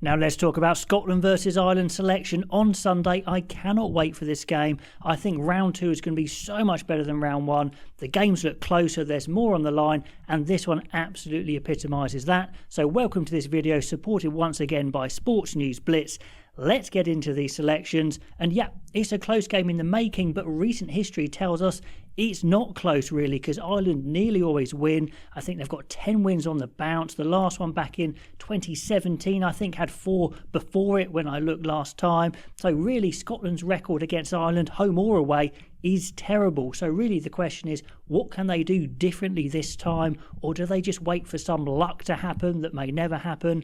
Now let's talk about Scotland versus Ireland selection on Sunday. I cannot wait for this game. I think round 2 is going to be so much better than round 1. The games look closer, there's more on the line, and this one absolutely epitomises that. So welcome to this video, supported once again by Sports News Blitz. Let's get into these selections. And yeah, it's a close game in the making, but recent history tells us it's not close really, because Ireland nearly always win. I think they've got 10 wins on the bounce. The last one back in 2017, I think, had 4 before it when I looked last time. So really, Scotland's record against Ireland, home or away, is terrible. So really the question is, what can they do differently this time? Or do they just wait for some luck to happen that may never happen?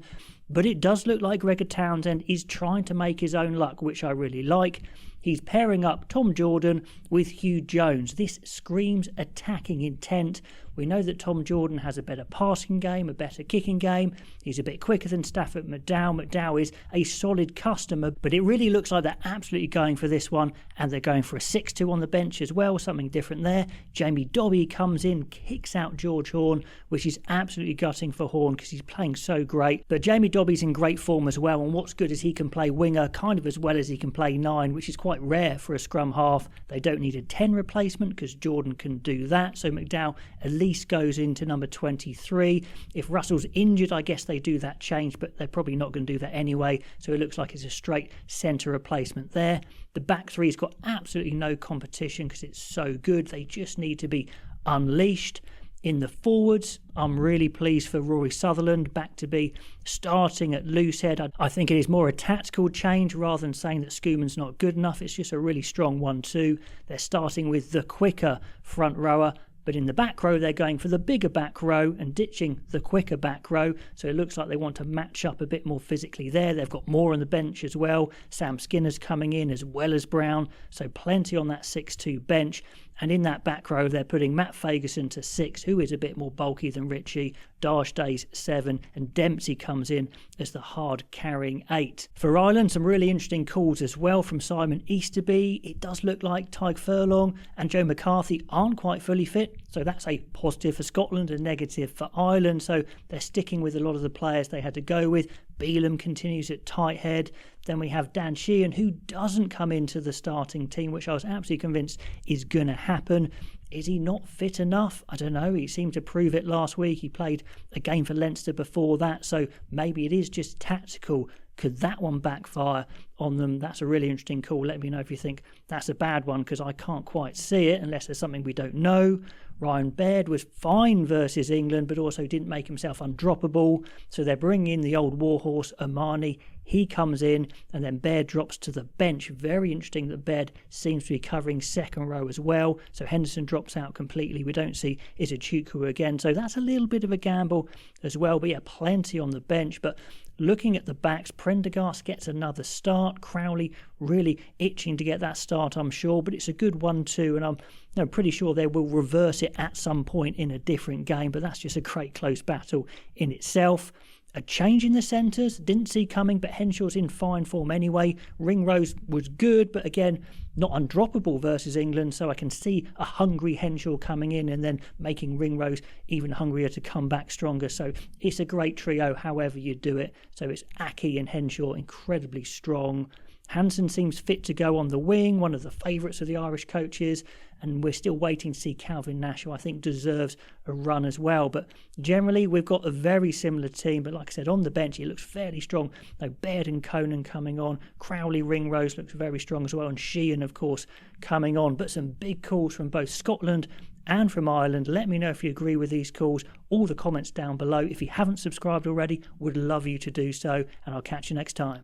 But it does look like Gregor Townsend is trying to make his own luck, which I really like. He's pairing up Tom Jordan with Hugh Jones. This screams attacking intent. We know that Tom Jordan has a better passing game, a better kicking game. He's a bit quicker than Stafford McDowell. McDowell is a solid customer, but it really looks like they're absolutely going for this one, and they're going for a 6-2 on the bench as well, something different there. Jamie Dobby comes in, kicks out George Horne, which is absolutely gutting for Horne because he's playing so great. But Jamie Dobby's in great form as well, and what's good is he can play winger kind of as well as he can play 9, which is quite rare for a scrum half. They don't need a 10 replacement because Jordan can do that, so McDowell at least goes into number 23. If Russell's injured, I guess they do that change, but they're probably not going to do that anyway, so it looks like it's a straight centre replacement there. The back three's got absolutely no competition because it's so good. They just need to be unleashed. In the forwards, I'm really pleased for Rory Sutherland back to be starting at loosehead. I think it is more a tactical change rather than saying that Schoeman's not good enough. It's just a really strong 1-2. They're starting with the quicker front rower, but in the back row, they're going for the bigger back row and ditching the quicker back row. So it looks like they want to match up a bit more physically there. They've got more on the bench as well. Sam Skinner's coming in as well as Brown. So plenty on that 6-2 bench. And in that back row, they're putting Matt Fagerson to 6, who is a bit more bulky than Ritchie. Darsh Day's 7, and Dempsey comes in as the hard-carrying 8. For Ireland, some really interesting calls as well from Simon Easterby. It does look like Tyg Furlong and Joe McCarthy aren't quite fully fit, so that's a positive for Scotland, a negative for Ireland. So they're sticking with a lot of the players they had to go with. Beelum continues at tight head. Then we have Dan Sheehan, who doesn't come into the starting team, which I was absolutely convinced is going to happen. Is he not fit enough? I don't know. He seemed to prove it last week. He played a game for Leinster before that, so maybe it is just tactical. Could that one backfire on them? That's a really interesting call. Let me know if you think that's a bad one, because I can't quite see it unless there's something we don't know. Ryan Baird was fine versus England, but also didn't make himself undroppable. So they're bringing in the old warhorse, Omani. He comes in, and then Baird drops to the bench. Very interesting that Baird seems to be covering second row as well. So Henderson drops out completely. We don't see Izuchukwu again. So that's a little bit of a gamble as well. But yeah, plenty on the bench. But looking at the backs, Prendergast gets another start. Crowley really itching to get that start, I'm sure. But it's a good 1-2, and I'm pretty sure they will reverse it at some point in a different game. But that's just a great close battle in itself. A change in the centres, didn't see coming, but Henshaw's in fine form anyway. Ringrose was good, but again, not undroppable versus England, so I can see a hungry Henshaw coming in and then making Ringrose even hungrier to come back stronger. So it's a great trio, however you do it. So it's Aki and Henshaw, incredibly strong. Hansen seems fit to go on the wing, one of the favourites of the Irish coaches, and we're still waiting to see Calvin Nash, who I think deserves a run as well. But generally, we've got a very similar team, but like I said, on the bench, it looks fairly strong. Now, Baird and Conan coming on, Crowley, Ringrose looks very strong as well, and Sheehan, of course, coming on. But some big calls from both Scotland and from Ireland. Let me know if you agree with these calls. All the comments down below. If you haven't subscribed already, would love you to do so, and I'll catch you next time.